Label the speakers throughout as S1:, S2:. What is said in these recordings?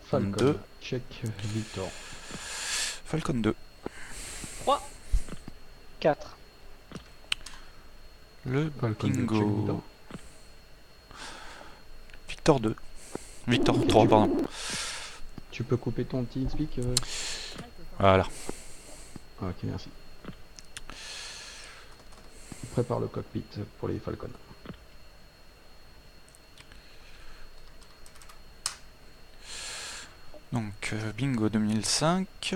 S1: Falcon
S2: 2.
S1: Check Victor.
S2: Falcon 2.
S3: 3, 4.
S2: Le
S1: Falcon 2, check Victor.
S2: bingo. Victor 2. Victor
S1: Ok,
S2: 3, pardon.
S1: Tu peux couper ton TeamSpeak
S2: Voilà.
S1: Ok, merci. Prépare le cockpit pour les Falcons.
S2: Donc, bingo 2005.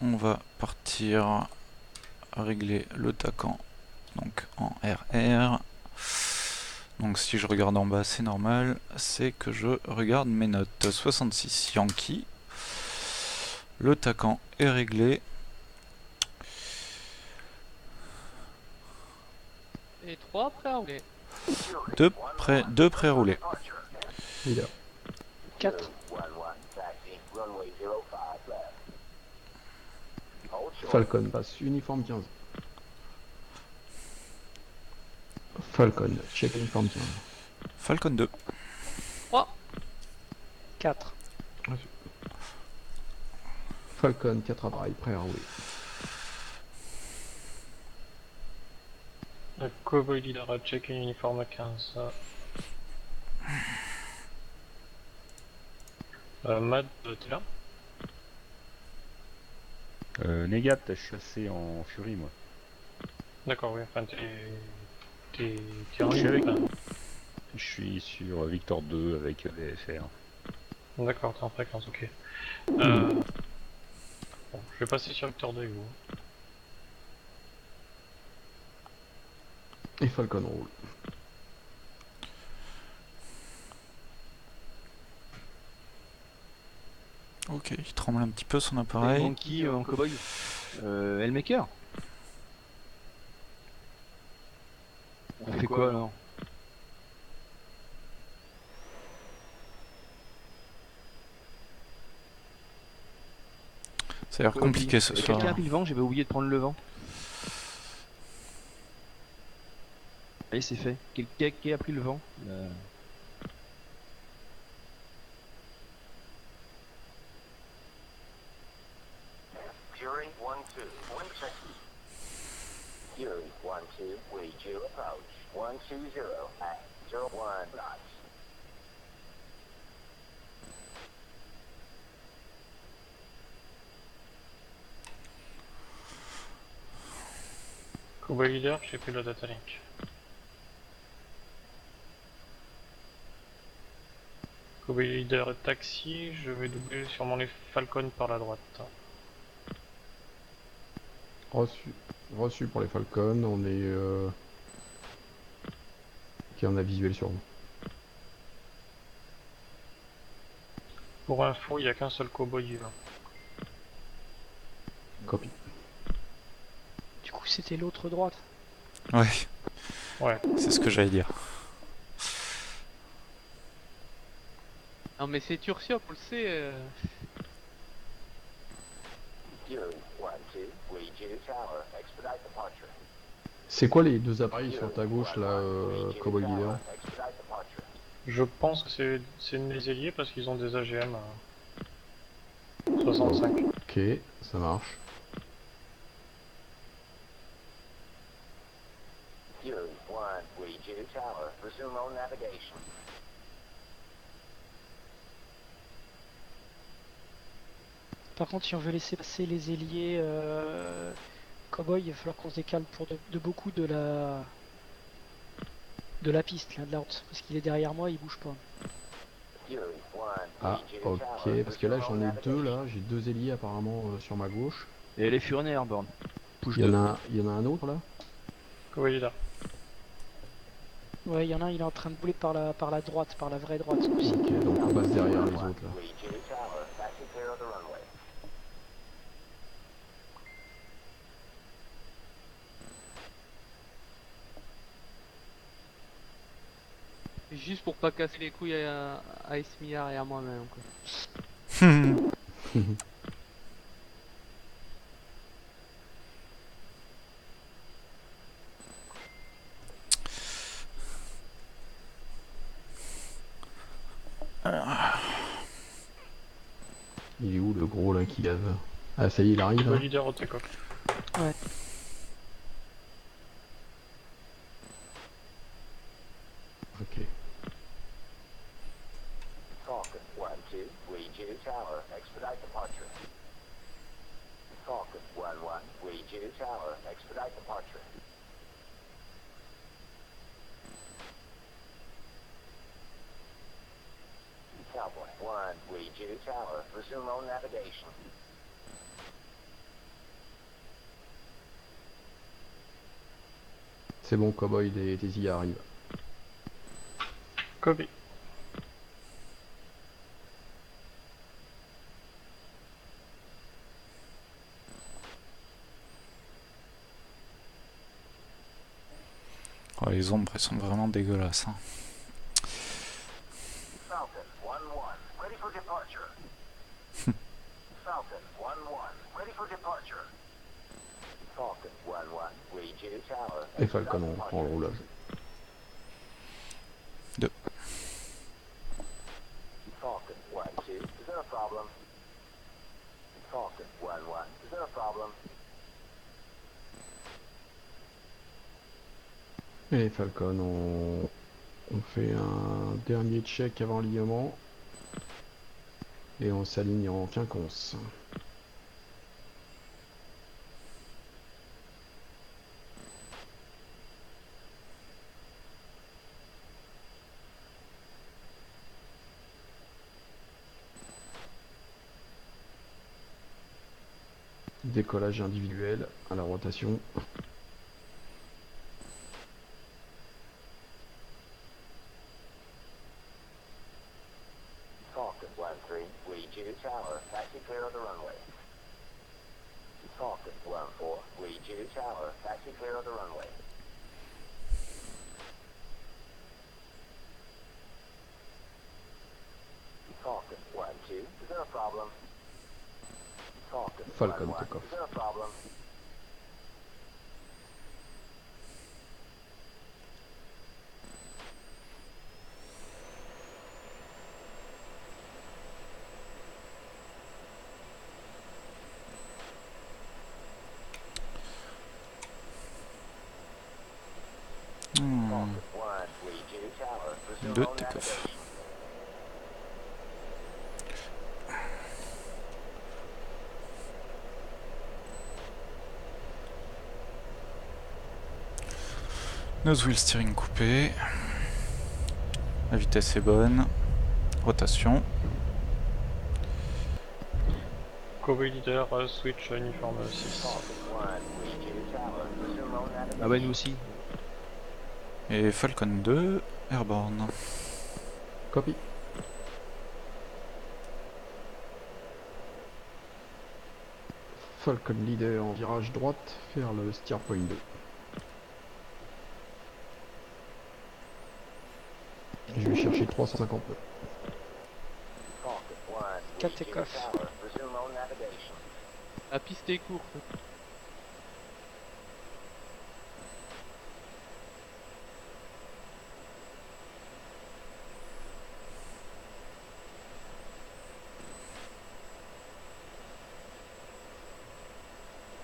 S2: On va partir à régler le TACAN. Donc en RR. Donc si je regarde en bas, c'est normal. C'est que je regarde mes notes. 66 Yankee. Le TACAN est réglé.
S3: Et 3 prêts à rouler.
S2: Deux pré-roulés.
S1: Leader.
S3: 4.
S1: Falcon passe uniforme 15. Falcon, check uniforme 15.
S2: Falcon 2.
S3: 3, 4.
S1: Falcon 4 appareils prêt à rouler.
S4: Le Cowboy Leader a checké uniforme à 15. Mad, t'es là?
S5: Négat, je suis assez en furie, moi.
S4: D'accord, oui, enfin t'es en
S5: Je suis
S4: ligne,
S5: avec.
S4: enfin.
S5: Je suis sur Victor 2 avec VFR.
S4: D'accord, t'es en fréquence, ok. Bon, je vais passer sur Victor 2 avec vous.
S1: Et Falcon roule.
S2: Ok, il tremble un petit peu son appareil.
S6: Monkey en cowboy. Hellmaker. On fait quoi alors?
S2: Ça a l'air compliqué ce soir.
S6: Quelqu'un a pris le vent, j'avais oublié de prendre le vent. Allez, c'est fait. Qui a pris le vent?
S7: Fury 1-2, 1 second. Fury 1-2, we do approach. 120 at 01 knots.
S4: Cowboy Leader, j'ai pris le data link. Cowboy Leader et taxi, je vais doubler sûrement les Falcons par la droite.
S1: Reçu pour les Falcons, on est... Ok, on a visuel sur vous.
S4: Pour info, il n'y a qu'un seul cowboy vivant.
S1: Copy.
S3: Du coup, c'était l'autre droite.
S2: Ouais,
S4: Ouais.
S2: c'est ce que j'allais dire.
S3: Non, mais c'est Turciop, on le sait.
S7: Fury 1-2, we do tower. Expedite departure.
S1: C'est quoi les deux appareils sur ta gauche là, Cowboy Leader?
S7: Expedite departure.
S4: Je pense que c'est les ailiers parce qu'ils ont des AGM à 65.
S1: Ok, ça marche.
S7: Fury 1, we do tower. Resume on navigation.
S8: Par contre, si on veut laisser passer les ailiers cowboy, il va falloir qu'on se décale pour de beaucoup de la piste, là, de la route. Parce qu'il est derrière moi, il bouge pas.
S7: Fury 1,
S1: Ah,
S7: we do
S1: ok,
S7: tower.
S1: parce que là
S7: Resume
S1: j'en
S7: on
S1: ai deux
S7: navigation.
S1: là, j'ai deux ailiers apparemment sur ma gauche.
S6: Et les Fury Airborne. Push
S1: Il y
S6: 2.
S1: en a un autre là?
S4: Cowboy Leader.
S8: Ouais, il y en a un, il est en train de bouler par la droite, par la vraie droite aussi.
S1: Ok, donc on passe derrière les autres là.
S7: We do tower. Passing clear of the runway.
S3: Juste pour pas casser les couilles à Esmillard et à moi-même, quoi.
S1: Il est où le gros là qui gave? Ah ça y est, il arrive.
S4: Le
S1: Hein.
S4: leader au TECOP.
S1: Ok.
S7: Falcon 1-2, read you tower, expedite departure. Falcon 1-1, read you tower, expedite departure. Cowboy 1, read you tower, resume on navigation.
S1: C'est bon, Cowboy, les IA arrivent.
S4: Copy.
S2: Oh, les ombres, elles sont vraiment dégueulasses. Hein.
S7: Falcon 1-1, ready for departure. Falcon 1-1, ready for departure. Falcon 1-1, read you tower,
S1: Et Falcon, on prend le roulage.
S7: Falcon 1-2, is there a problem? Falcon 1-1, is there a problem?
S1: Et Falcon, on fait un dernier check avant l'alignement. Et on s'aligne en quinconce. Décollage individuel à la rotation.
S7: Falcon 1-3, read you tower, taxi clear of the runway. Falcon 1-4, read you tower, taxi clear of the runway. Falcon 1-2, is there a problem?
S1: Falcon
S7: 1-1,
S1: take off.
S7: is there a problem? Falcon 1, read you tower, resume
S2: Deux
S7: on
S2: take-off.
S7: navigation.
S2: Nose wheel steering coupé. La vitesse est bonne. Rotation.
S4: Cowboy leader, switch uniforme 6.
S7: Falcon 1, read you tower, resume on navigation.
S6: Ah bah nous aussi.
S2: Et Falcon 2, airborne.
S1: Copy. Falcon leader en virage droite vers le steer point 2. Je vais chercher 350 nœuds.
S7: Falcon 1,
S8: Quatre
S7: read you
S8: take-off.
S7: tower, resume on navigation.
S3: La piste est courte.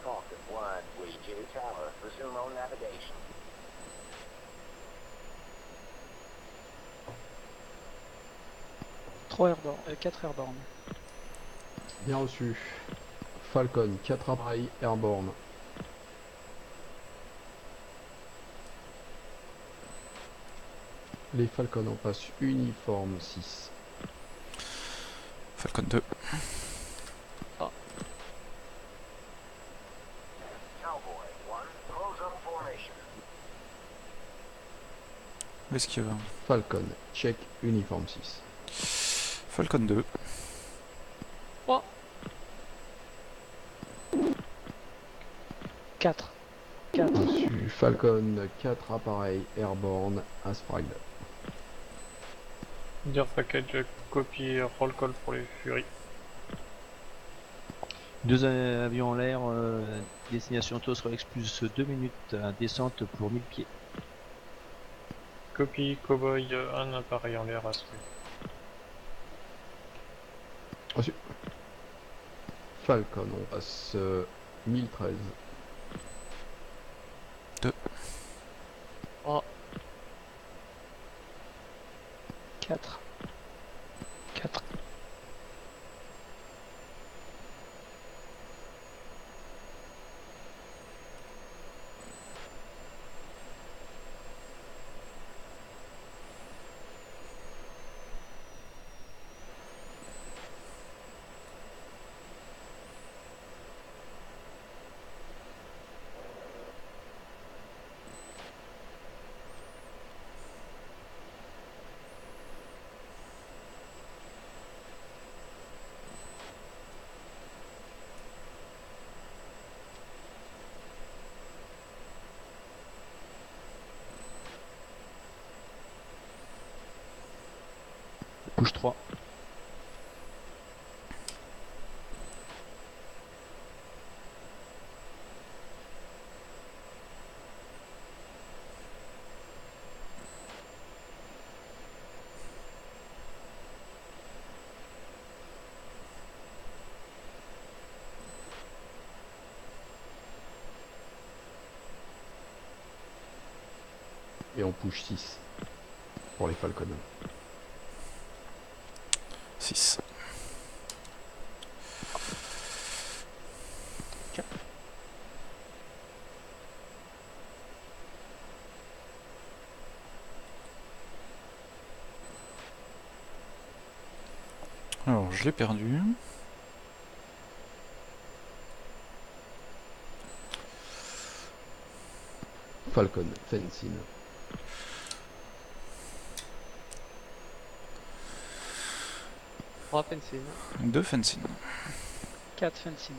S7: Falcon 1, read you tower, resume on navigation.
S8: Trois airborne, 4 airborne.
S1: Bien reçu. Falcon, 4 appareils airborne. Les Falcons en passe uniforme 6.
S2: Falcon 2.
S7: Cowboy 1, close up formation.
S2: Où est-ce qu'il va?
S1: Falcon, check uniforme 6.
S2: Falcon 2.
S8: 4. 4.
S1: Reçu. Falcon, 4 appareils airborne à Sprague.
S4: Leader package, copy, roll call pour les Fury.
S6: Deux avions en l'air, destination TOS Rolex plus 2 minutes, descente pour 1000 pieds.
S4: Copy, cowboy, un appareil en l'air à Spring.
S1: Reçu. Falcon, on passe 1013.
S8: 4. 4.
S6: Couche 3.
S1: Et on push 6 pour les Falcons.
S2: 6. Alors, je l'ai perdu.
S1: Falcon, fencing.
S3: 3 fencing.
S2: 2 fencing.
S8: 4 fencing.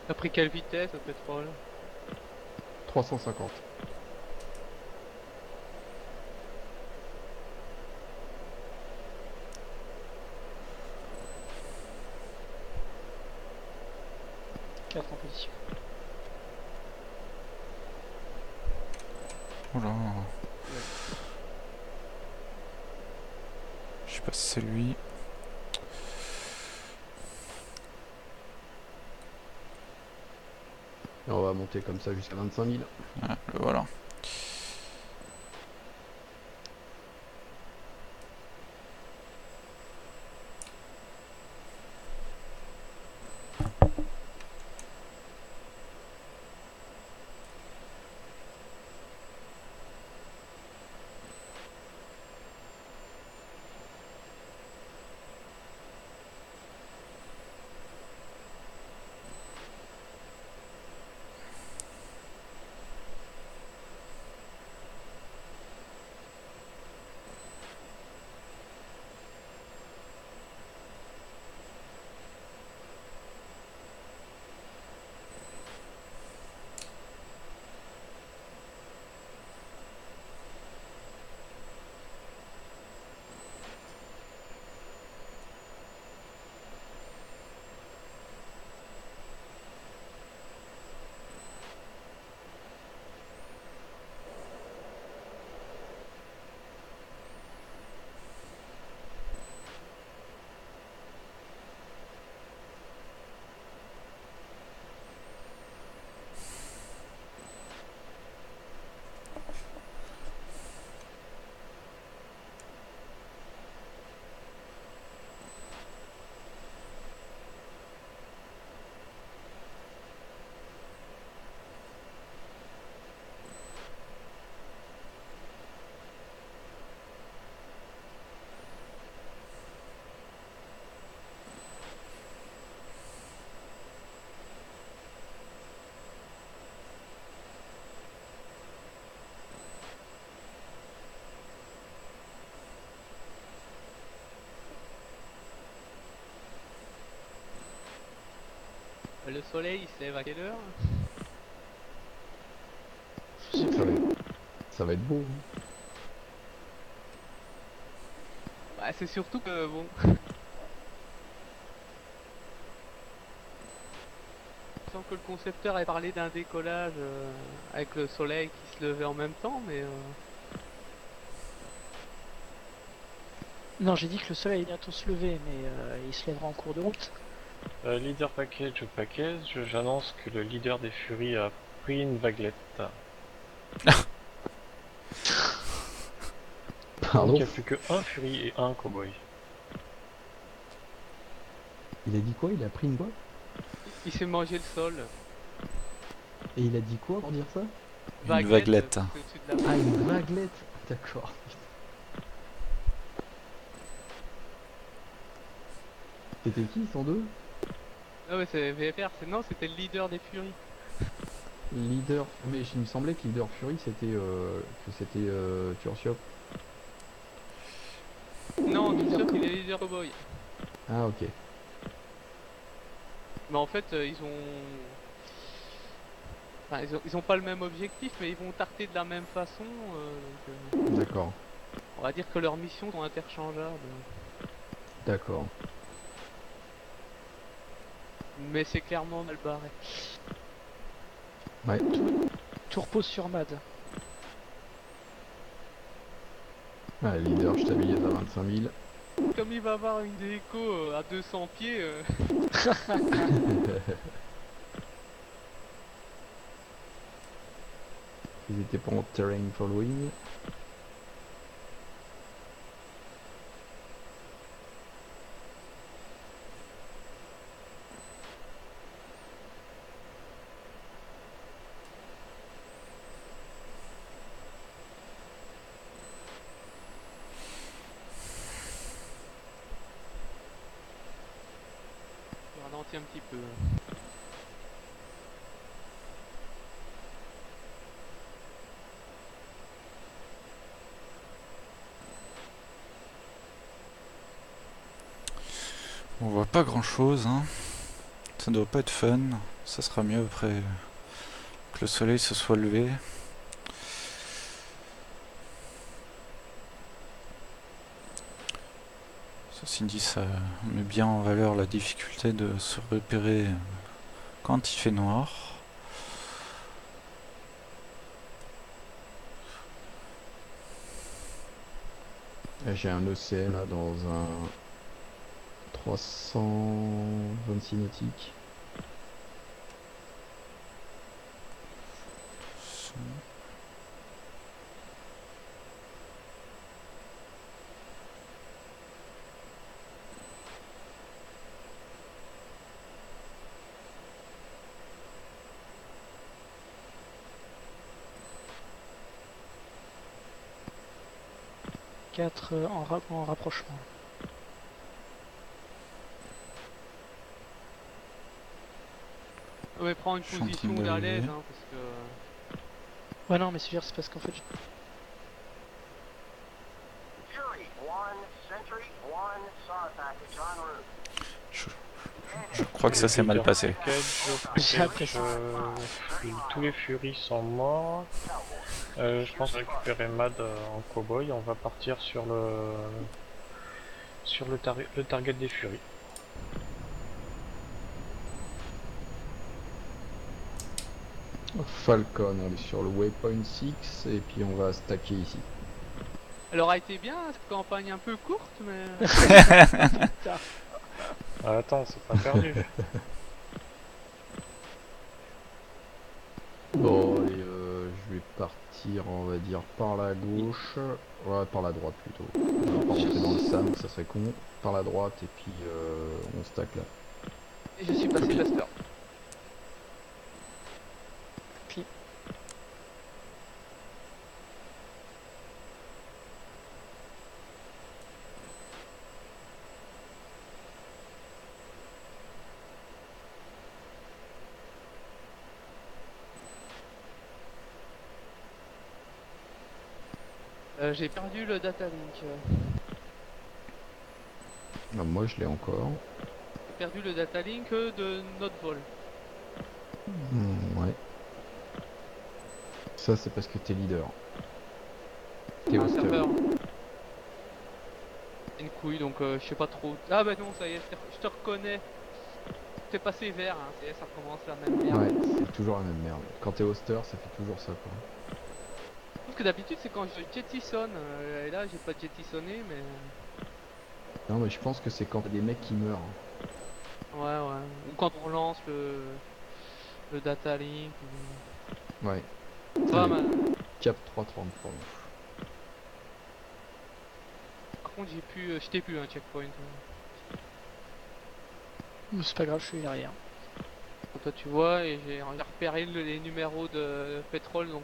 S3: T'as pris quelle vitesse au pétrole?
S1: 350.
S8: Quatre en position.
S2: Oula. Je sais pas si c'est lui.
S1: Et on va monter comme ça jusqu'à 25 000.
S2: Ah, le voilà.
S3: Le soleil il se lève à quelle heure?
S8: Je sais
S1: Ça
S8: plus.
S1: va ça va être beau. Hein.
S3: Bah c'est surtout que bon. Sans que le concepteur ait parlé d'un décollage avec le soleil qui se levait en même temps, mais
S8: Non, j'ai dit que le soleil allait bientôt se lever, mais il se lèvera en cours de route.
S4: Leader package, j'annonce que le leader des Furies a pris une vaguelette. Donc
S1: Pardon.
S4: il n'y a plus que un Fury et un Cowboy.
S1: Il a dit quoi? Il a pris une quoi?
S3: il s'est mangé le sol.
S1: Et il a dit quoi pour dire ça?
S2: Une vaguelette.
S3: Au-dessus de la
S1: Ah, une vaguelette. D'accord. C'était qui? Ils sont deux?
S3: Ah ouais, c'est VFR, non, c'était le leader des Furies.
S1: Leader. Mais il me semblait que Leader Fury c'était que c'était Turciop.
S3: Non, tout
S8: Leader
S3: ça,
S8: co-
S3: il est leader cowboy.
S1: Ah ok.
S3: Mais en fait, enfin, ils ont pas le même objectif, mais ils vont tarter de la même façon.
S1: D'accord.
S3: On va dire que leurs missions sont interchangeables.
S1: D'accord.
S3: Mais c'est clairement mal barré.
S1: Ouais.
S8: Tout repose sur Mad.
S1: Ah, leader, je t'habille à 25 000.
S3: Comme il va avoir une déco à 200 pieds,
S1: Ils étaient pas en terrain following.
S3: je ralentis un petit peu.
S2: On voit pas grand chose, hein. Ça doit pas être fun. Ça sera mieux après que le soleil se soit levé. Ceci dit, ça met bien en valeur la difficulté de se repérer quand il fait noir.
S1: J'ai un ECL là dans un 326 nautique.
S8: Quatre en rapprochement.
S3: Ouais, prends une
S2: Je suis en train
S3: position
S2: d'arriver.
S3: à l'aise, hein, parce que...
S8: Ouais, non, mais c'est parce qu'en fait,
S7: Fury 1, Sentry 1, SAR package en route.
S2: Je crois que ça s'est mal passé.
S8: J'ai l'impression.
S4: Tous les Furies sont morts. Je pense récupérer Mad en Cowboy. On va partir sur le target des Furies.
S1: Falcon, on est sur le waypoint 6 et puis on va stacker ici.
S3: Elle aura été bien, cette campagne un peu courte, mais...
S4: Ah, attends, c'est pas perdu.
S1: Bon, et je vais partir, on va dire, par la gauche. Ouais, par la droite plutôt. On va pas rentrer dans le SAM, ça serait con. Par la droite et puis on stack là.
S3: Et je suis passé Buster. J'ai perdu le data link.
S1: Non, moi je l'ai encore.
S3: J'ai perdu le data link de notre vol.
S1: Ouais. Ça, c'est parce que t'es leader. T'es
S3: Un
S1: hoster.
S3: serveur. Une couille, donc je sais pas trop. Ah bah non, ça y est, je te reconnais. T'es passé vert, hein. Ça y est, ça recommence la même merde.
S1: Ouais, c'est toujours la même merde. Quand t'es hoster, ça fait toujours ça, quoi.
S3: Sauf que d'habitude, c'est quand je jettissonne. Et là, j'ai pas jettisonné, mais.
S1: Non, mais je pense que c'est quand t'as des mecs qui meurent.
S3: Ouais, ouais. Ou quand on lance le data link.
S1: Ouais.
S3: Ça va,
S1: Allez,
S3: man.
S1: cap 333.
S3: Par contre, je t'ai plus un checkpoint.
S8: C'est pas grave, je suis derrière.
S3: Toi, tu vois, et j'ai repéré les numéros de pétrole, donc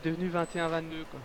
S3: devenu 21-22, quoi.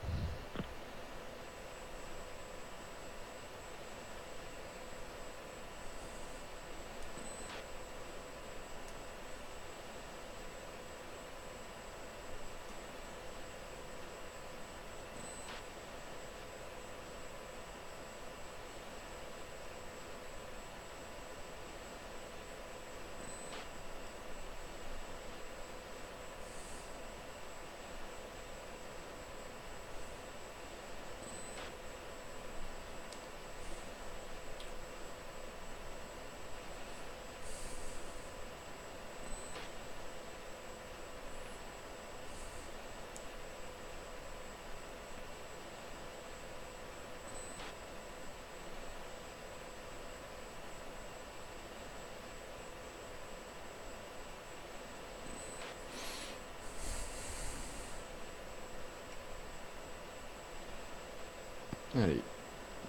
S1: Allez,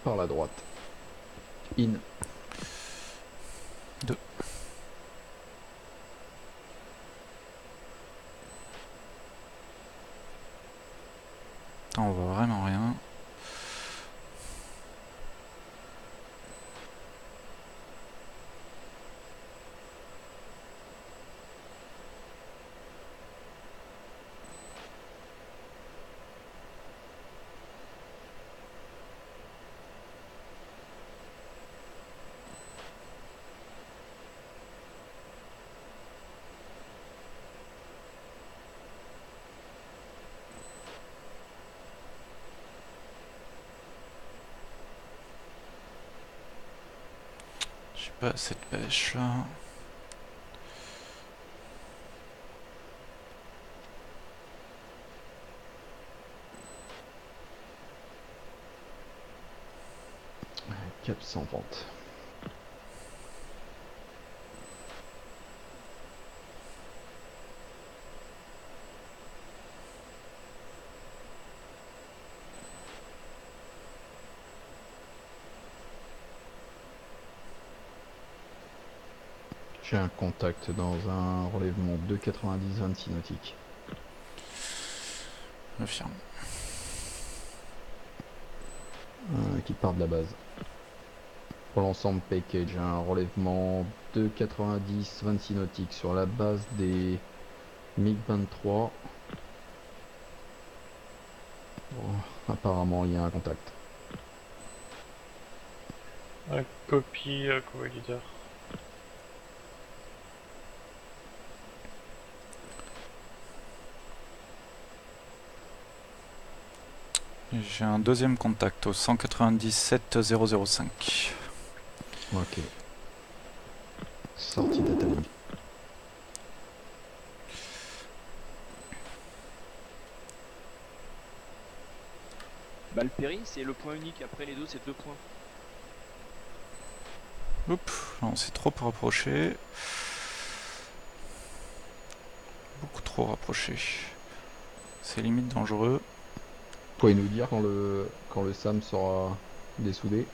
S1: par la droite. In.
S2: On voit vraiment rien. J'ai pas assez de pêche là.
S1: Cap 130. J'ai un contact dans un relèvement 2,90 26 nautiques.
S2: J'affirme.
S1: Qui part de la base. Pour l'ensemble package, un relèvement 2,90 26 nautiques sur la base des MiG-23. Bon, apparemment, il y a un contact.
S4: Copie, co-leader.
S2: J'ai un deuxième contact au 197 005.
S1: Ok. Sortie data link.
S6: Bah, le péri, c'est le point unique. Après, les deux, c'est 2 points.
S2: Oups, là on s'est trop rapproché. Beaucoup trop rapproché. C'est limite dangereux.
S1: Vous pouvez nous dire quand le SAM sera dessoudé?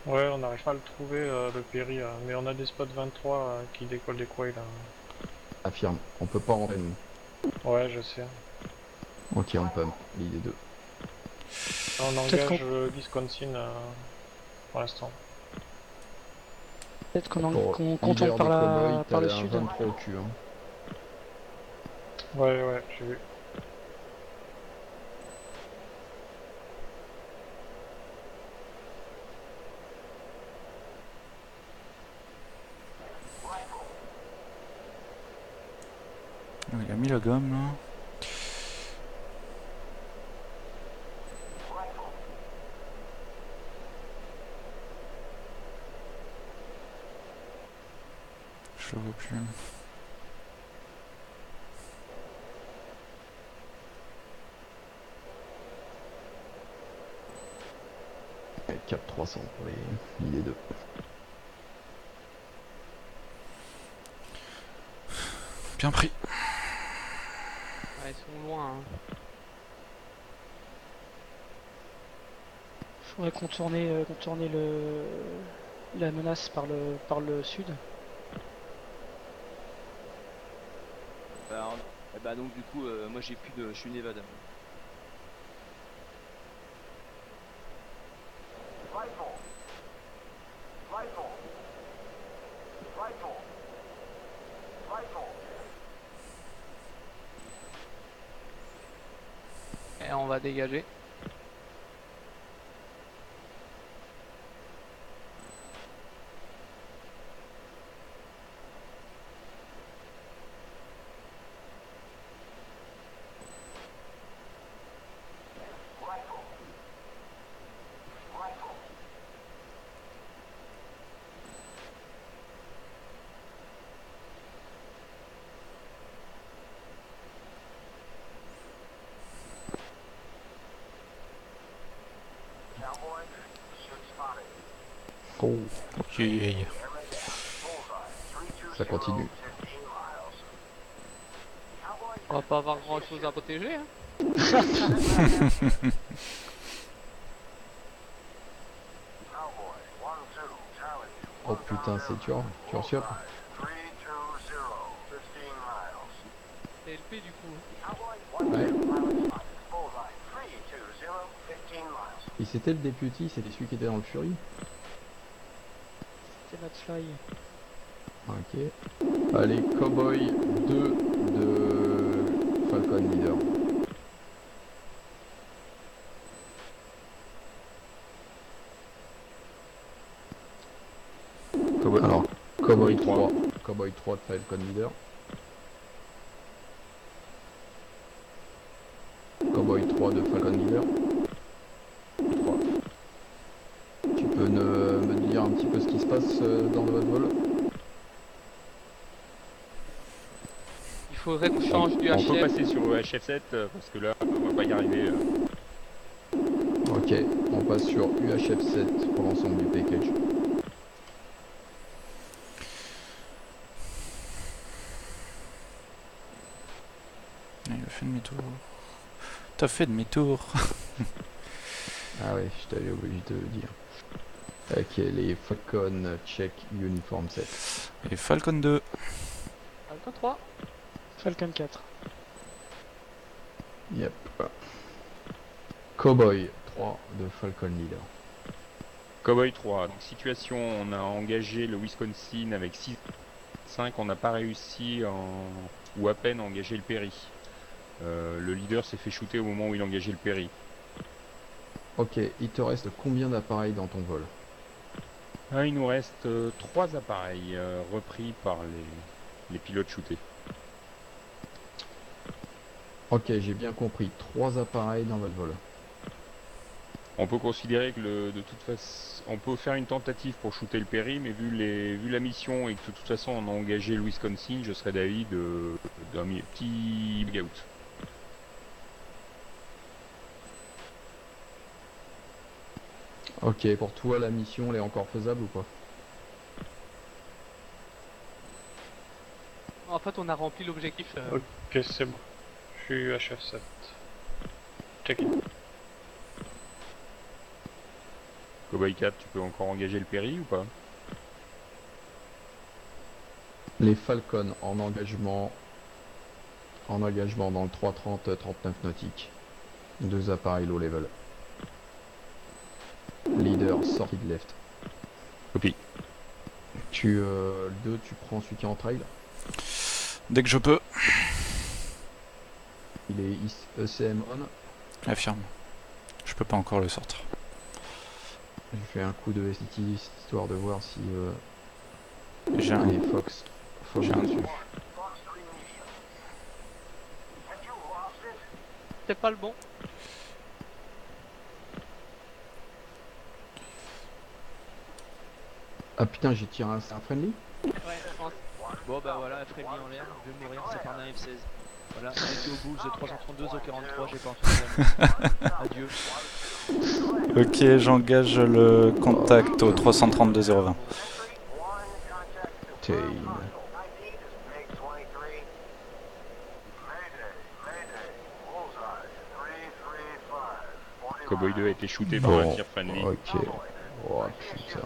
S4: Ouais, on n'arrive pas à le trouver, le péri, mais on a des spots 23 qui décollent des coils là.
S1: Affirme. On peut pas rentrer nous.
S4: Ouais, je sais.
S1: Ok, on pump. L'idée 2.
S4: On
S8: Peut-être
S4: engage Wisconsin pour l'instant.
S8: qu'on contourne
S1: Leader
S8: par,
S1: des cowboys,
S8: par le
S1: t'as un
S8: sud.
S1: 23 au cul. Hein.
S4: Ouais, j'ai vu.
S2: Il a mis la gomme là. Je le vois plus.
S1: Et Cap 300 pour les 2.
S2: Bien pris.
S3: Ah, ils sont loin. Hein.
S8: Faudrait contourner la menace par le sud.
S6: Bah donc du coup, moi j'ai plus de... Je suis une évade.
S3: Et on va dégager.
S1: Oh,
S2: Ok.
S1: ça continue.
S3: On va pas avoir grand chose à protéger. Hein.
S1: Oh putain, c'est dur. Tu reçois?
S3: C'est LP du coup. Hein.
S1: Ouais. Et c'était le député, c'était celui qui était dans le Fury.
S8: C'est notre fly.
S1: Ok. Allez, Cowboy 2 de Falcon Leader. Alors, Cowboy 3. Cowboy 3 de Falcon Leader. Cowboy 3 de Falcon Leader. 3. Tu peux me dire un petit peu ce qui se passe dans votre vol?
S3: Il faudrait qu'on change du
S5: On peut
S3: HF.
S5: passer sur HF7 parce que là, on va pas y arriver.
S1: Ok, on passe sur UHF7 pour l'ensemble du package.
S2: Il a fait demi-tour. T'as fait demi-tour.
S1: Ah ouais, je t'avais obligé de le dire. Ok, les Falcon check uniform 7.
S2: Et Falcon 2.
S3: Falcon 3.
S8: Falcon 4.
S1: Yep. Cowboy 3 de Falcon Leader.
S5: Cowboy 3, donc situation, on a engagé le Wisconsin avec 6-5, on n'a pas réussi ou à peine à engager le Perry. Le leader s'est fait shooter au moment où il engageait le Perry.
S1: Ok, il te reste combien d'appareils dans ton vol?
S5: Ah, il nous reste 3 appareils repris par les pilotes shootés.
S1: Ok, j'ai bien compris. 3 appareils dans votre vol.
S5: On peut considérer que de toute façon, on peut faire une tentative pour shooter le Perry, mais vu la mission et que de toute façon on a engagé le Wisconsin, je serais d'avis d'un petit bug out.
S1: Ok, pour toi la mission elle est encore faisable ou pas?
S3: En fait, on a rempli l'objectif.
S4: Ok, c'est bon. Je suis HF7. Check in.
S5: Cowboy 4, tu peux encore engager le Perry ou pas?
S1: Les Falcon en engagement dans le 330 39 nautique. 2 appareils low level. Leader sortie de left.
S5: Copie.
S1: Le 2 tu prends celui qui est en trail.
S2: Dès que je peux.
S1: Il est ECM on.
S2: Affirme. Je peux pas encore le sortir.
S1: Je fais un coup de ST histoire de voir si
S2: J'ai un...
S1: les Fox
S2: J'ai un-
S1: dessus.
S3: c'est pas le bon.
S1: Ah putain, j'ai tiré un friendly.
S3: Ouais, je pense.
S6: Bon bah voilà, Freddy en l'air, je vais mourir, ça part d'un F16. Voilà, j'étais au Bulls 332 au 43, j'ai pas entendu. Adieu.
S2: Ok, j'engage le contact au 332-020.
S1: Tame.
S5: Cowboy 2 a été shooté par un
S1: Bon,
S5: tir friendly.
S1: ok. Oh putain.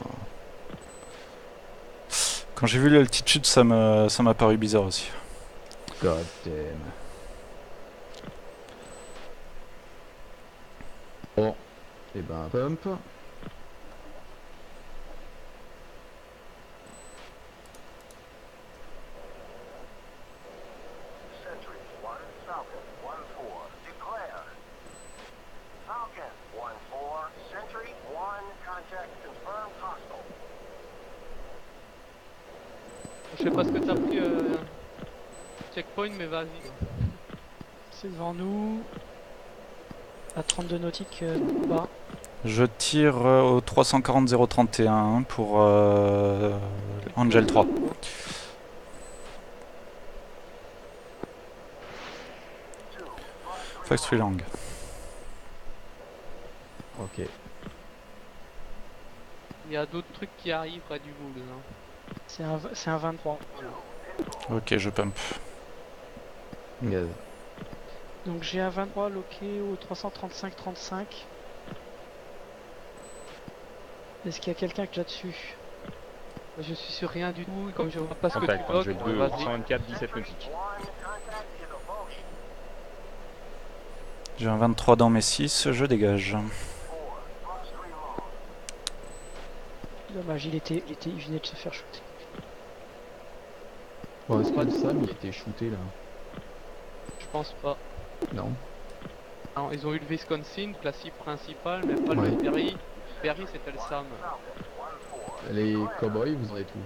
S2: Quand j'ai vu l'altitude, ça m'a paru bizarre aussi.
S1: God damn. Bon. Et ben, pump.
S7: Sentry 1, Falcon 1-4, declare. Falcon 1-4, Sentry 1, contact confirmed hostile.
S3: Je sais pas ce que t'as pris checkpoint, mais vas-y.
S8: C'est devant nous. À 32 nautiques bas.
S2: Je tire au 340-031 pour Angel 3. Fox Long.
S1: Ok.
S3: Il y a d'autres trucs qui arrivent près du Bulls. Hein.
S8: C'est un 23.
S2: Ok, je pump.
S1: Gaz.
S8: Donc j'ai un 23 loqué au 335-35. Est-ce qu'il y a quelqu'un qui est là-dessus?
S3: Je suis sur rien du tout, comme je vois pas ce que
S5: Contact,
S3: tu bloques.
S5: Angel 2,
S3: Vas-y.
S5: 324, 17 nautiques.
S2: J'ai un 23 dans mes 6, je dégage.
S8: Dommage, il venait de se faire shooter.
S1: Bon, est-ce que le Sam il était shooté là?
S3: Je pense pas.
S1: Non.
S3: Alors, ils ont eu le Wisconsin, la cible principale, mais pas
S1: Ouais.
S3: le Perry. Perry c'était le Sam.
S1: Les cowboys, vous en êtes où?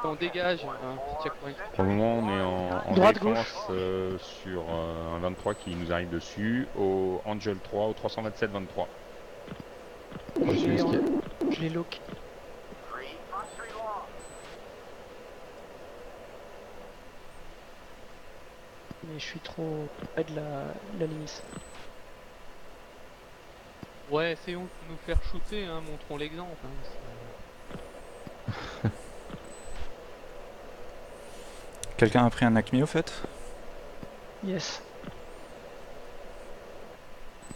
S3: On dégage un petit checkpoint.
S5: Pour le moment, on est en
S8: Droite,
S5: défense sur un 23 qui nous arrive dessus, au Angel 3, au 327-23.
S1: Moi, je suis escape.
S8: Je l'ai loqué. Mais je suis trop près de la limite.
S3: Ouais, essayons de nous faire shooter, hein, montrons l'exemple. Hein.
S2: Quelqu'un a pris un ACME au fait?
S8: Yes.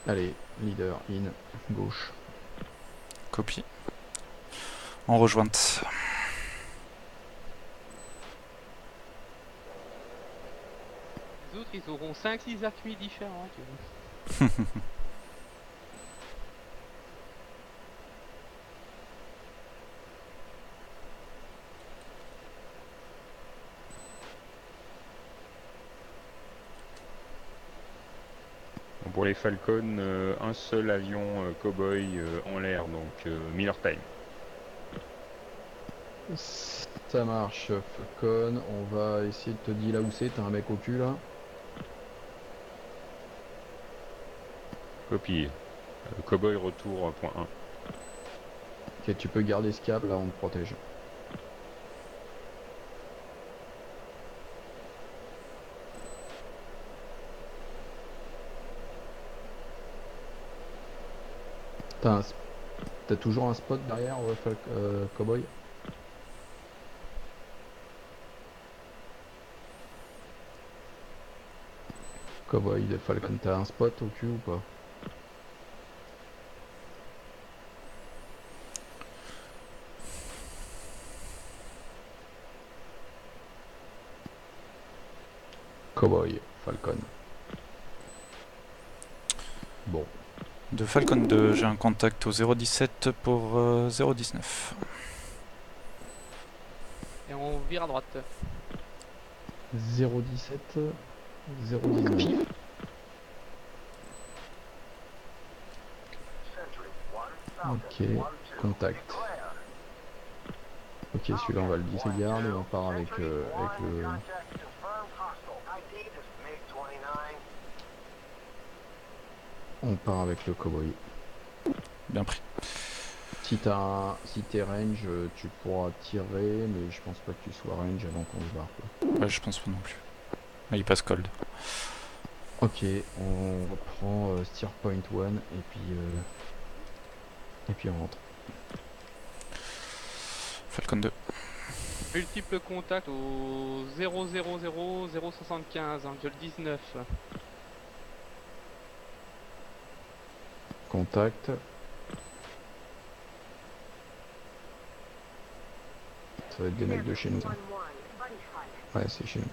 S1: Allez, leader, in, gauche.
S2: Copie. En rejointe.
S3: Les autres, ils auront 5-6 accueils différents. Tu vois.
S5: Bon, pour les Falcons, un seul avion Cowboy en l'air, donc Miller Time.
S1: Ça marche, Falcon. On va essayer de te dire là où c'est. T'as un mec au cul là.
S5: Copie. Cowboy retour point 1.
S1: Ok, tu peux garder ce câble là, on te protège. T'as toujours un spot derrière, Cowboy? Cowboy de Falcon, t'as un spot au cul ou pas? Cowboy, Falcon. Bon.
S2: De Falcon 2, j'ai un contact au 017 pour 019.
S3: Et on vire à droite.
S1: 017, 019. Ok, contact. Ok, celui-là on va le disregard et on part avec le... On part avec le cowboy.
S2: Bien pris.
S1: Si t'es range, tu pourras tirer, mais je pense pas que tu sois range avant qu'on se barre, quoi.
S2: Ouais, je pense pas non plus. Ah, il passe cold.
S1: Ok, on reprend steer point 1 et puis on rentre.
S2: Falcon 2.
S3: Multiple contact au 000 075, Angel 19.
S1: Contact. Ça va être des mecs de chez nous. Ça. Ouais, c'est chez nous.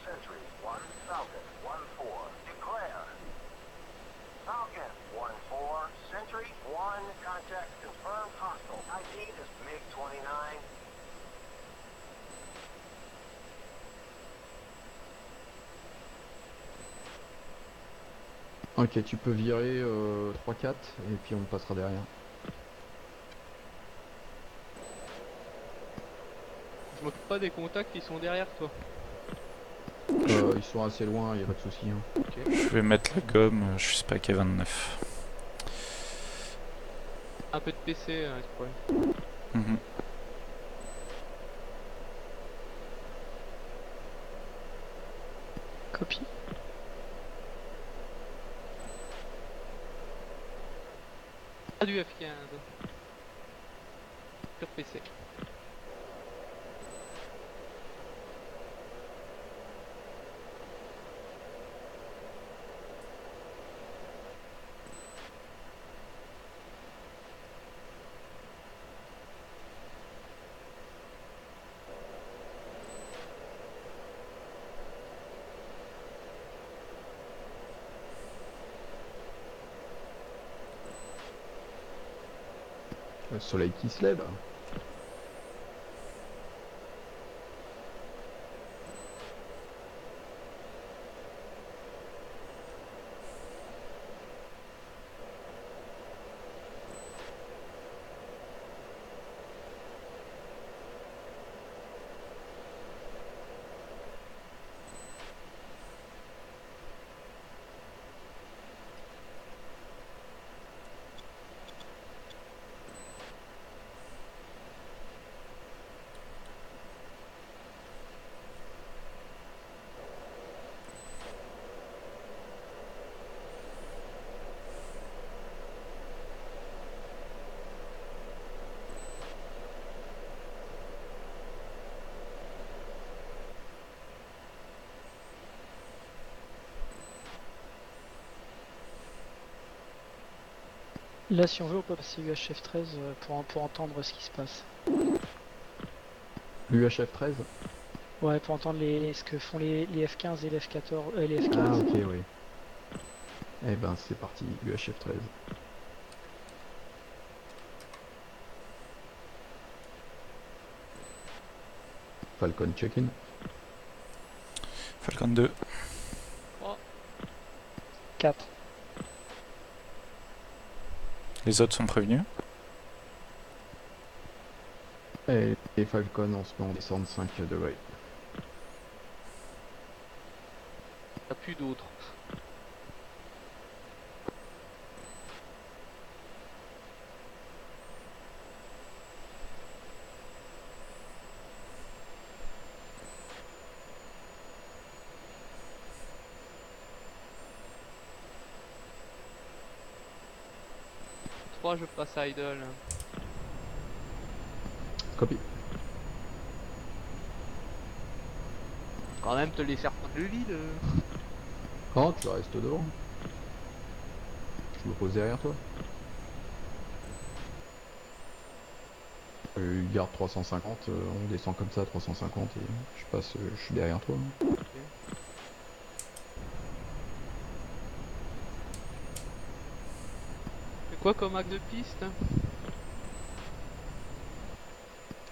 S7: Sentry 1 Falcon 1-4. Declare. Falcon 1-4. Sentry 1. Contact confirmed hostile. ID is MiG-29.
S1: Ok, tu peux virer 3-4 et puis on passera derrière.
S3: Je m'occupe pas des contacts qui sont derrière toi.
S1: Ils sont assez loin, y a pas de souci. Hein.
S2: Je vais mettre la gomme, je suis spec à 29.
S3: Un peu de PC, c'est le problème.
S2: Mhm.
S8: Copie.
S3: Pas du F15. Sur PC.
S1: Le soleil qui se lève.
S8: Là, si on veut, on peut passer UHF 13 pour entendre ce qui se passe.
S1: L'UHF 13.
S8: Ouais, pour entendre ce que font les F15 et les F14, les
S1: Ah
S8: F15.
S1: ok, oui. Eh ben c'est parti, UHF 13. Falcon check-in.
S2: Falcon 2.
S8: 4.
S2: Les autres sont prévenus.
S1: Et Falcon on se met en descente 5 degrés.
S3: T'as plus d'autres. Je passe à idle.
S1: Copie.
S3: Quand même te laisser reprendre le lead.
S1: Oh, tu restes devant. Je me pose derrière toi. Garde 350, on descend comme ça 350 et je passe, je suis derrière toi.
S3: C'est quoi comme axe de piste?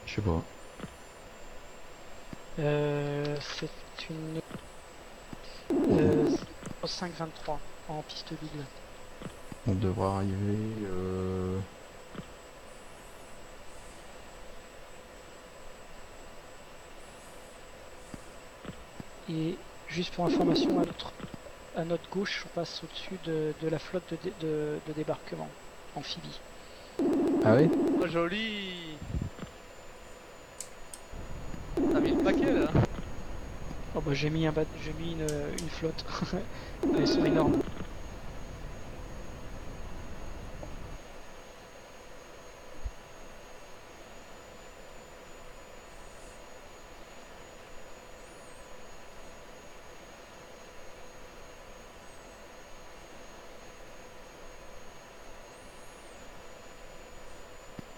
S1: Je sais pas.
S8: C'est une 523 en piste double.
S1: On devra arriver
S8: Et juste pour information, à notre gauche, on passe au-dessus de la flotte de débarquement amphibie.
S1: Ah oui?
S3: Oh, joli. T'as mis le paquet là.
S8: Oh bah j'ai mis une flotte. Elles sont énormes.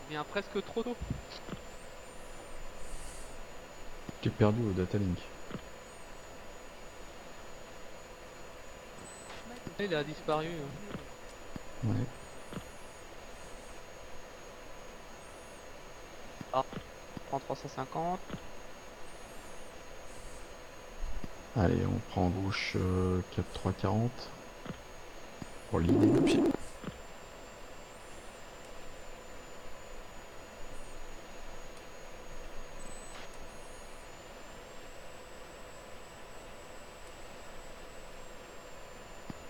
S3: Il vient presque trop tôt.
S1: T'es perdu au data link.
S3: Il a disparu.
S1: Ouais.
S3: Prends 350.
S1: Allez, on prend gauche cap 340 pour l'idée.
S2: Pied.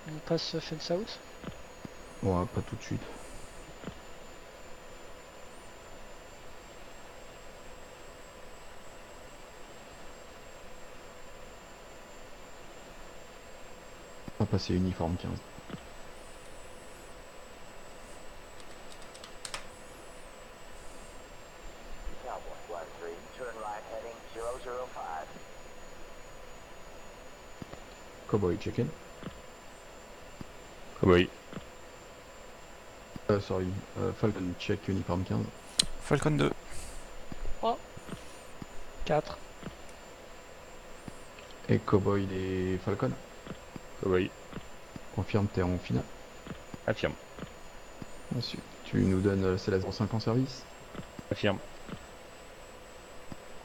S8: On passe fence out.
S1: Ouais, pas tout de suite. On va passer uniforme 15.
S7: Cowboy 13, turn right heading 005.
S1: Cowboy check-in.
S5: Cowboy.
S1: Sorry, Falcon check uniforme 15.
S2: Falcon 2.
S8: 4.
S1: Et Cowboy et Falcon.
S5: Cowboy.
S1: Confirme, t'es en finale.
S5: Affirme.
S1: Ensuite, tu nous donnes CLS-05 en service.
S5: Affirme.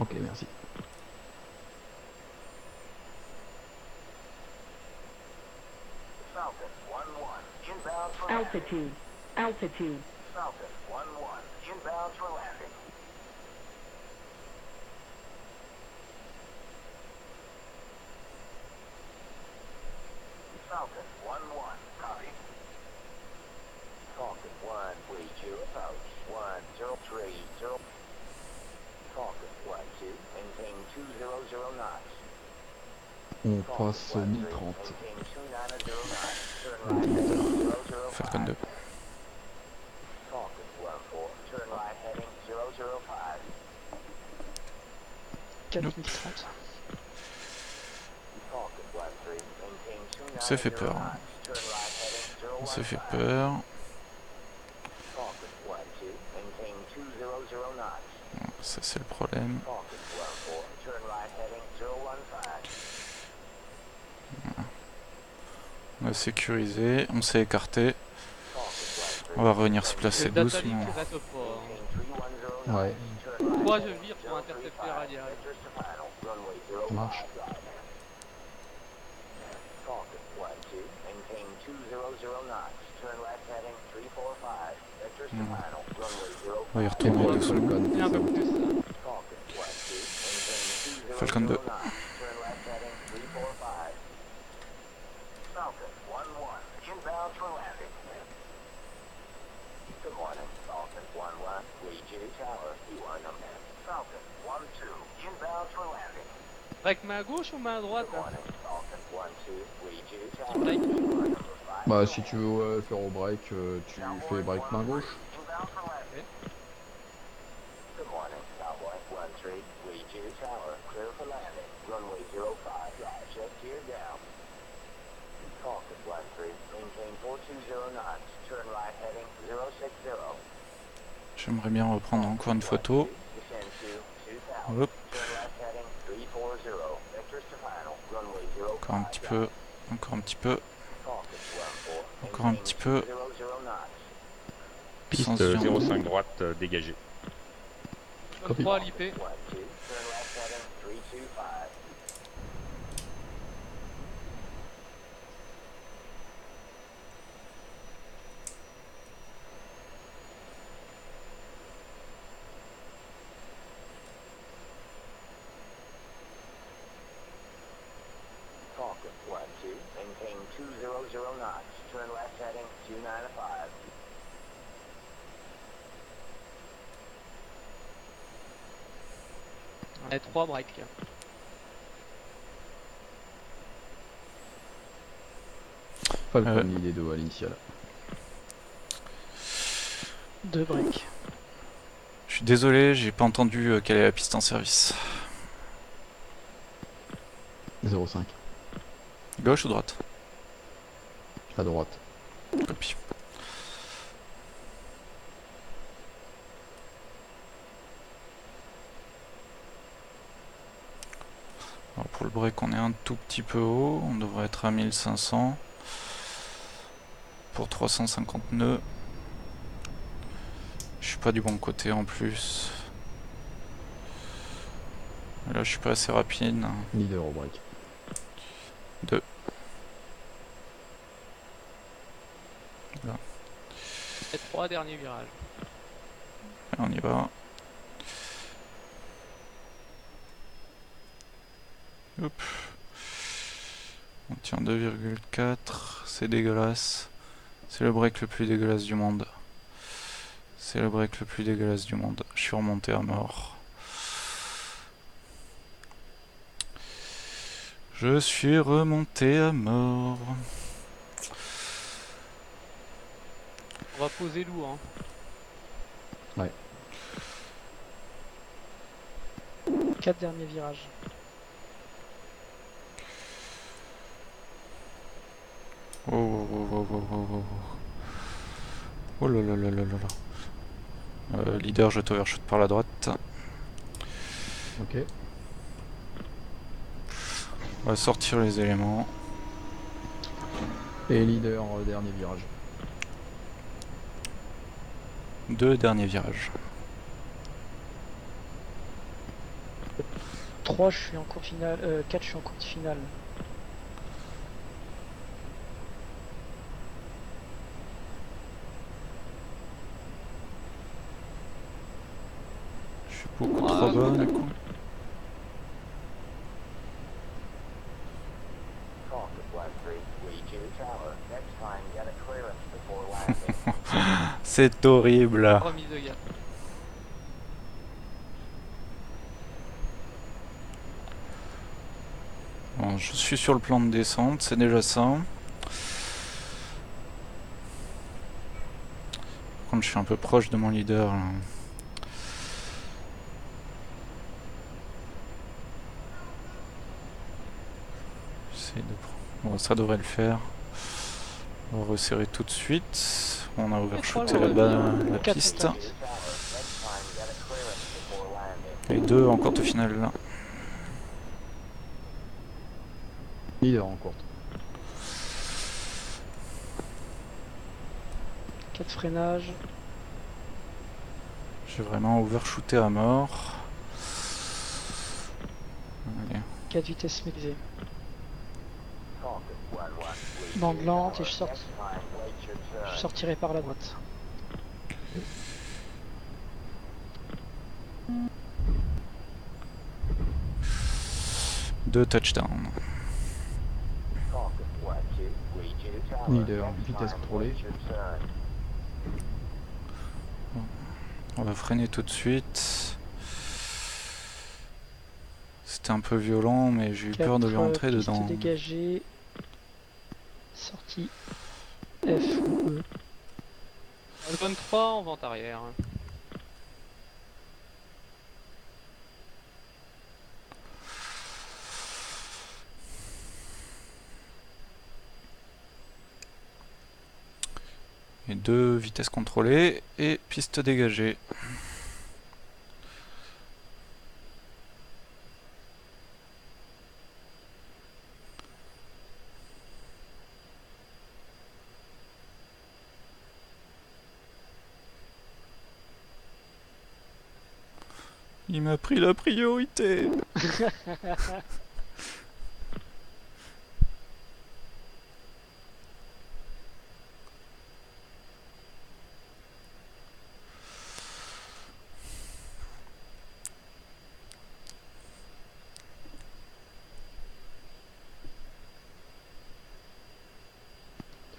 S1: Ok, merci.
S7: Falcon 1-1, inbound for
S9: Altitude. Altitude.
S7: Falcon 1-1, inbound for landing. Falcon 1-1, copy. Falcon 1, we approach 1030. Falcon 1-2, maintain 200 knots.
S1: On
S7: Falcon
S1: passe
S7: 1-3,
S1: 1030.
S7: maintain 290 knots. Turn right heading 005.
S2: Falcon 2.
S7: Falcon 1-4, turn right heading 005.
S8: 4030.
S7: Falcon 1-3, maintain
S2: On s'est fait
S7: 290
S2: peur.
S7: knots. Turn right heading
S2: On s'est fait
S7: 015.
S2: peur.
S7: Falcon 1-2, maintain 200 knots.
S2: Ça c'est le problème.
S7: Falcon 1-4, turn right heading 015.
S2: On a sécurisé, on s'est écarté.
S7: Falcon 1-3,
S2: On va revenir se placer
S3: Le data
S2: doucement.
S3: link reste fort.
S7: maintain 310
S1: Ouais.
S7: knots. Turn right
S3: Moi je
S7: heading
S3: vire pour intercepter
S7: 035.
S3: radial.
S7: Vectors to final, runway
S1: Ça marche.
S7: 05. Falcon 1-2, maintain 200 knots. Turn left heading 345. Vectors to final, runway 05.
S2: On va y
S1: Et
S2: retourner
S1: pour
S2: doucement.
S1: Falcon,
S3: Et un peu
S1: ça.
S3: plus.
S7: Falcon 1-2, maintain 200
S2: Falcon 2.
S7: knots. Turn left heading 345. Falcon 1-1, inbound for landing. Good morning, Falcon 1-1, Weiju Tower, U1 Falcon 1-2, inbound for landing.
S3: Avec main gauche ou main droite
S7: Good
S3: là?
S7: morning, Falcon 1-2, Weiju
S3: Petit
S7: Tower,
S3: break.
S7: U1
S1: Bah, si tu veux faire au break, tu fais break main gauche.
S7: Inbound for landing. Good morning, Cowboy 1-3, Weiju Tower, clear for landing. Runway 05, check gear down. Falcon 1-3, maintain 420 knots. Turn right heading 060.
S2: J'aimerais bien reprendre encore une photo.
S7: Descend to 2000.
S2: Hop,
S7: Turn left heading 340. Vectors to final. Runway 05.
S2: encore un petit peu. Encore un petit peu.
S7: Falcon 1-4,
S2: Encore un
S7: maintain
S2: petit peu.
S7: 200 knots.
S5: Piste
S2: Sans viande.
S5: 05 droite dégagée.
S1: Copy.
S3: 3 à l'IP.
S7: 1-2, turn left heading 325. maintain 200 knots. Turn left heading 295.
S3: Et 3 break.
S1: Falcon, il est 2 à l'initial.
S8: 2 breaks.
S2: Je suis désolé, j'ai pas entendu quelle est la piste en service.
S1: 0,5.
S2: Gauche ou droite?
S1: À droite.
S2: Copie. Alors pour le break, on est un tout petit peu haut. On devrait être à 1500. Pour 350 nœuds. Je suis pas du bon côté en plus. Là, je suis pas assez rapide.
S1: Leader au break.
S2: 2.
S3: Et 3 dernier virage.
S2: On y va. Hop. On tient 2,4. C'est dégueulasse. C'est le break le plus dégueulasse du monde. C'est le break le plus dégueulasse du monde. Je suis remonté à mort. Je suis remonté à mort.
S3: On va poser lourd. Hein.
S1: Ouais.
S8: 4 derniers virages.
S2: Oh, oh, oh, oh, oh, oh, oh. Oh là là là là là là. Leader, je t'overshoot par la droite.
S1: Ok.
S2: On va sortir les éléments.
S1: Et leader, dernier virage.
S2: 2 derniers virages.
S8: 3, je suis en course finale. 4, je suis en course finale.
S2: Je suis beaucoup trop bas du coup.
S7: Talk to Flight 3, we 2 tower. Next time, get a clearance before landing.
S2: C'est horrible.
S3: Remise de gaz.
S2: Bon, je suis sur le plan de descente, c'est déjà ça. Par contre, je suis un peu proche de mon leader là. J'essaie de... Bon, ça devrait le faire. On va resserrer tout de suite. On a overshooté la piste.
S7: Tower. Next time, get a clearance before landing.
S2: Et 2 en courte finale là.
S1: Leader en courte.
S8: 4 freinages.
S2: J'ai vraiment overshooté à mort. Allez.
S8: 4 vitesses maîtrisées.
S7: Talk to Flight 1, we
S8: Bande
S7: 2
S8: lente et
S7: tower.
S8: je
S7: Next time, wait your turn.
S8: Je sortirai par la droite.
S2: Deux touchdowns.
S7: Talk to Flight 2, we 2 tower.
S1: Leader,
S7: Next
S1: vitesse
S7: time,
S1: contrôlée.
S7: wait your turn.
S2: On va freiner tout de suite. C'était un peu violent, mais j'ai eu peur de lui rentrer
S8: piste
S2: dedans.
S8: dégagée. Sortie F ou E.
S3: Falcon 3 en vente arrière.
S2: Et 2 vitesses contrôlées et piste dégagée. Il m'a pris la priorité.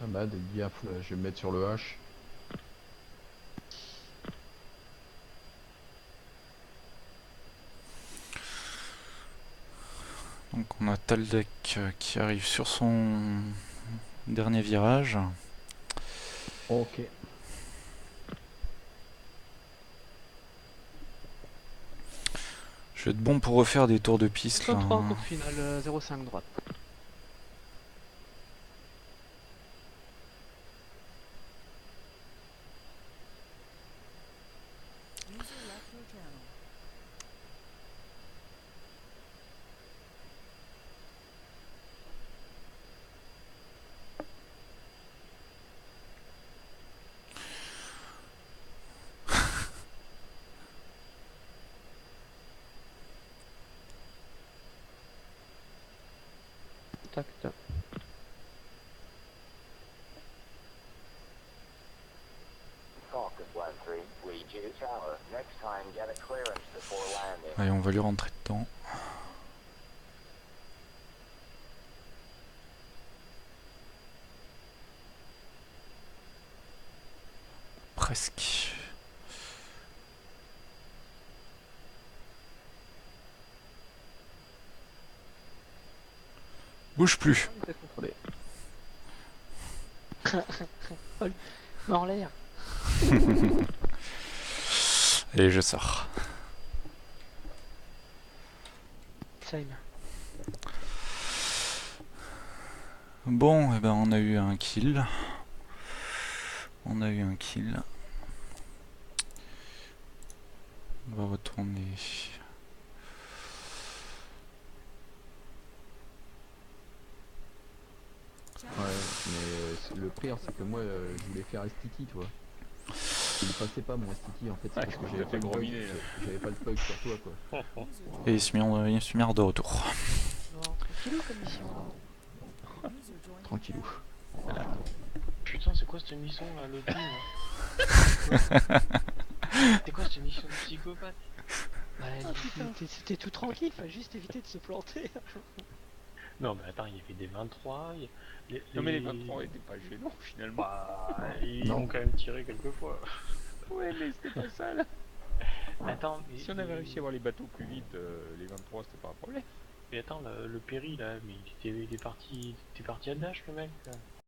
S1: Ah bah, des gaffes, là, je vais me mettre sur le H.
S2: Donc on a Taldec qui arrive sur son dernier virage.
S1: Ok.
S2: Je vais être bon pour refaire des tours de piste là.
S3: 63 tour final, 0,5 droite. Tac, tac.
S7: Falcon 1-3, read you to tower. Next time, get a clearance before landing.
S2: Allez, on va lui rentrer dedans. Presque. Bouge plus.
S3: C'est contrôlé.
S8: Mais en l'air.
S2: Allez, je sors.
S8: Same.
S2: Bon, eh ben on a eu un kill. On a eu un kill. On va retourner.
S1: Ouais, mais le pire, c'est que moi, je voulais faire Estiki, tu vois. Il passait pas mon Estiki, en fait, c'est
S5: Ouais,
S1: parce que
S5: t'as
S1: j'avais
S5: fait
S1: pas le
S5: gros
S1: bug.
S5: minet, là.
S1: J'avais pas le bug sur toi, quoi.
S2: Et il se met de retour.
S8: Bon, tranquille comme mission.
S1: Tranquillou.
S4: Putain, c'est quoi cette mission là, le là? C'est quoi cette mission de psychopathe?
S8: Bah, c'était tout tranquille, fallait juste éviter de se planter.
S4: Non, mais attends, il y avait des 23.
S5: Non mais les 23 étaient pas gênants finalement.
S4: Bah, ils
S1: Non.
S4: ont quand même tiré quelques fois.
S5: Ouais mais c'était pas ça là.
S4: Attends, mais,
S5: Si on avait réussi à avoir les bateaux plus vite, les 23 c'était pas un problème.
S4: mais attends, le Perry là, mais il était parti à Dash le mec. Là.